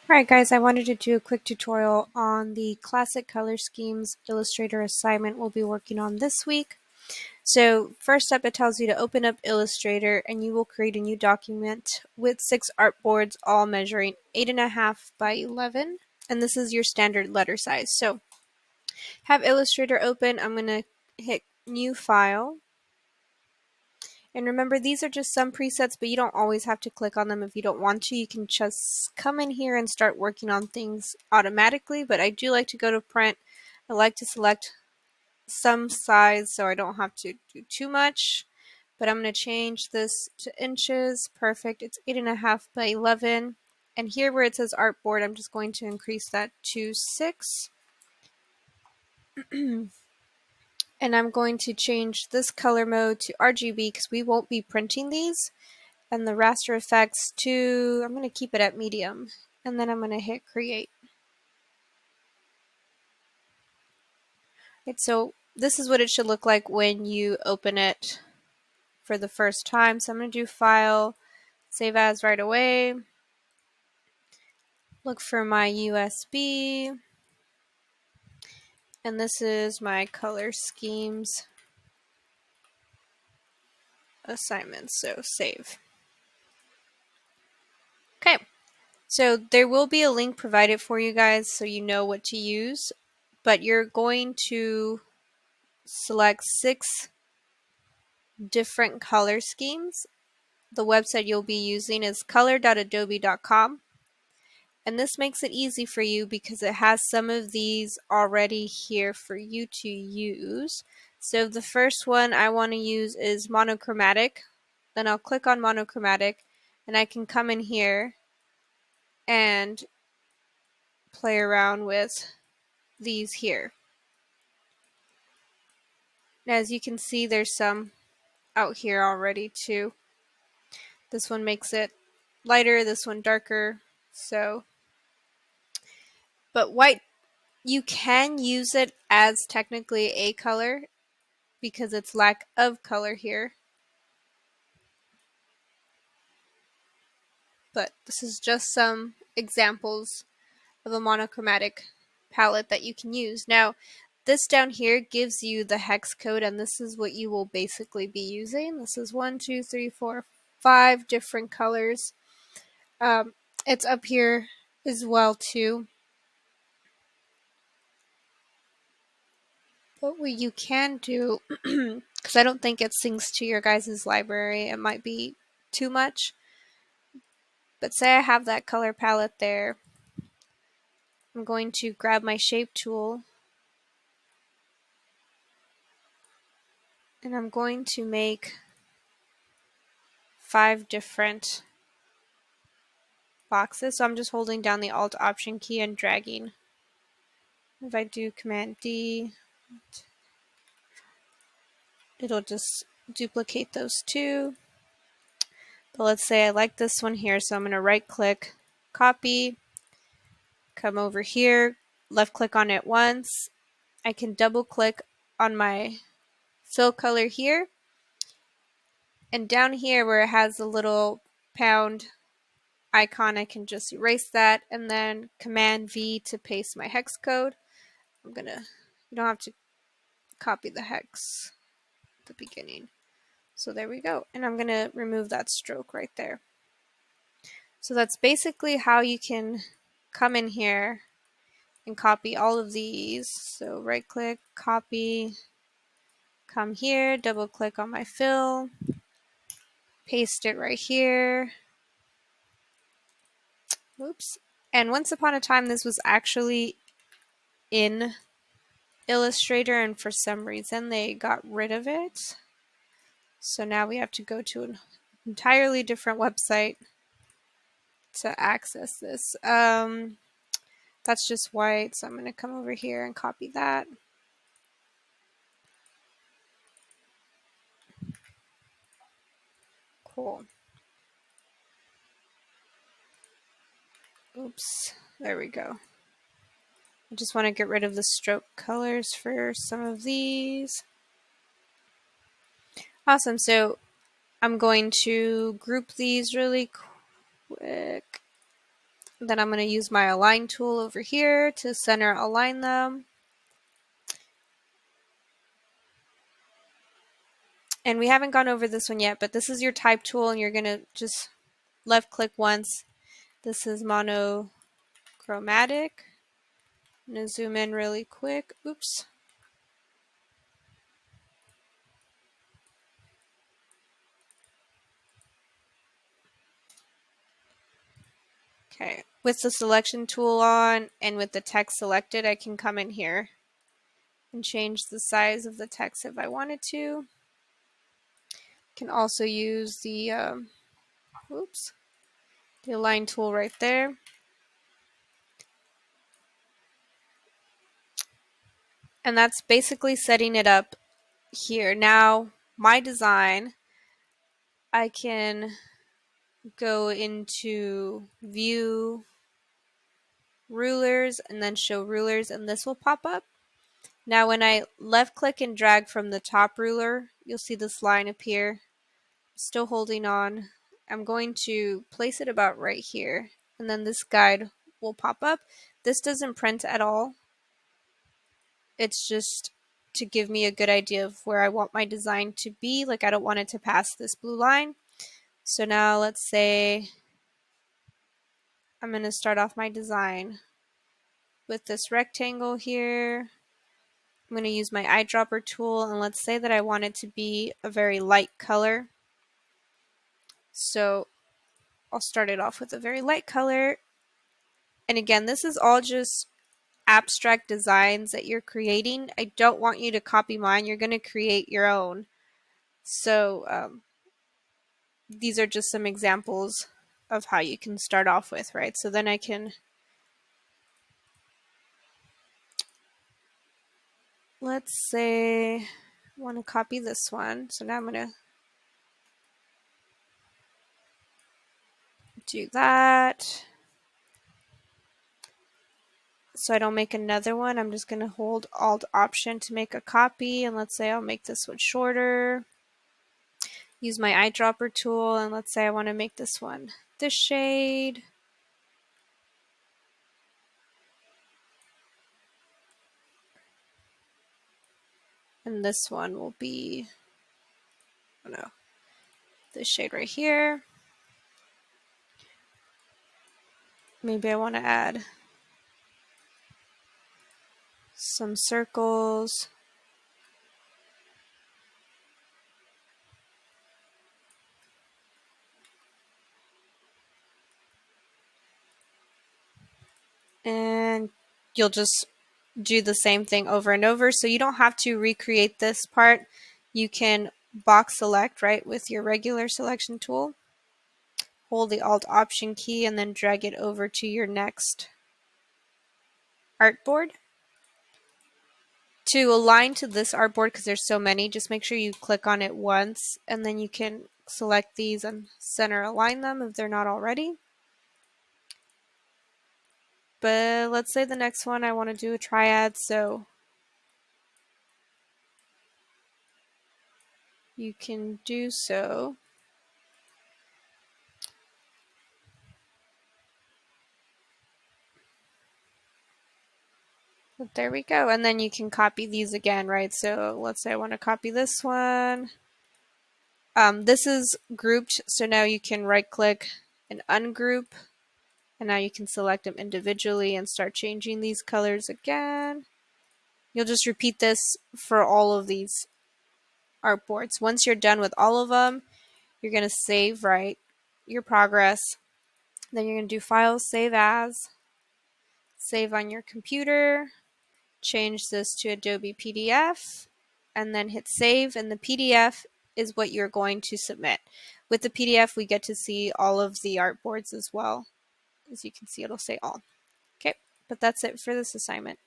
Alright guys, I wanted to do a quick tutorial on the classic color schemes Illustrator assignment we'll be working on this week. So first up, it tells you to open up Illustrator and you will create a new document with 6 artboards all measuring 8.5 by 11, and this is your standard letter size. So have Illustrator open. I'm going to hit new file. And remember, these are just some presets, but you don't always have to click on them if you don't want to. You can just come in here and start working on things automatically, but I do like to go to print. I like to select some size so I don't have to do too much, but I'm going to change this to inches. Perfect. It's 8.5 by 11. And here where it says artboard, I'm just going to increase that to 6. And I'm going to change this color mode to RGB because we won't be printing these. And the raster effects to, I'm going to keep it at medium, and then I'm going to hit create. Right, so this is what it should look like when you open it for the first time. So I'm going to do file, save as right away, look for my USB, and this is my color schemes assignment, so save. Okay, so there will be a link provided for you guys so you know what to use, but you're going to select 6 different color schemes. The website you'll be using is color.adobe.com, and this makes it easy for you because it has some of these already here for you to use. So the first one I want to use is monochromatic. Then I'll click on monochromatic and I can come in here and play around with these here. And as you can see, there's some out here already too. This one makes it lighter, this one darker. But white, you can use it as technically a color because it's lack of color here. But this is just some examples of a monochromatic palette that you can use. Now, this down here gives you the hex code, and this is what you will basically be using. This is 1, 2, 3, 4, 5 different colors. It's up here as well too. But what you can do, because I don't think it syncs to your guys' library, it might be too much. But say I have that color palette there. I'm going to grab my shape tool and I'm going to make 5 different boxes. So I'm just holding down the Alt Option key and dragging. If I do Command D, it'll just duplicate those 2. But let's say I like this one here, so I'm going to right click, copy, come over here, left click on it once. I can double click on my fill color here, and down here where it has the little pound icon, I can just erase that and then Command V to paste my hex code. You don't have to copy the hex at the beginning. So there we go. And I'm gonna remove that stroke right there. So that's basically how you can come in here and copy all of these. So right click, copy, come here, double click on my fill, paste it right here. Oops. And once upon a time, this was actually in Illustrator, and for some reason they got rid of it. So now we have to go to an entirely different website to access this. That's just white, so I'm going to come over here and copy that. Cool. Oops, there we go. I just want to get rid of the stroke colors for some of these. Awesome, so I'm going to group these really quick. Then I'm going to use my align tool over here to center align them. And we haven't gone over this one yet, but this is your type tool, and you're going to just left click once. This is monochromatic. I'm going to zoom in really quick. Oops. Okay, with the selection tool on and with the text selected, I can come in here and change the size of the text if I wanted to. Can also use the the align tool right there. And that's basically setting it up here. Now, my design, I can go into view rulers and then show rulers, and this will pop up. Now when I left click and drag from the top ruler, you'll see this line appear. Still holding on. I'm going to place it about right here, and then this guide will pop up. This doesn't print at all. It's just to give me a good idea of where I want my design to be. Like, I don't want it to pass this blue line. So now let's say I'm going to start off my design with this rectangle here. I'm going to use my eyedropper tool, and let's say that I want it to be a very light color. So I'll start it off with a very light color. And again, this is all just abstract designs that you're creating. I don't want you to copy mine. You're going to create your own. So these are just some examples of how you can start off with, right? So then I can, let's say I want to copy this one. So now I'm going to do that. So I don't make another one. I'm just going to hold Alt Option to make a copy. And let's say I'll make this one shorter. Use my eyedropper tool, and let's say I want to make this one this shade. And this one will be, oh no, this shade right here. Maybe I want to add some circles. And you'll just do the same thing over and over. So you don't have to recreate this part. You can box select, right, with your regular selection tool. Hold the Alt Option key and then drag it over to your next artboard. To align to this artboard, because there's so many, just make sure you click on it once, and then you can select these and center align them if they're not already. But let's say the next one I want to do a triad, so you can do so. But there we go. And then you can copy these again, right? So let's say I want to copy this one. This is grouped, so now you can right click and ungroup. And now you can select them individually and start changing these colors again. You'll just repeat this for all of these artboards. Once you're done with all of them, you're going to save, right, your progress. Then you're going to do File, Save As, save on your computer, change this to Adobe PDF, and then hit Save. And the PDF is what you're going to submit. With the PDF, we get to see all of the artboards as well. As you can see, it'll say all. Okay, but that's it for this assignment.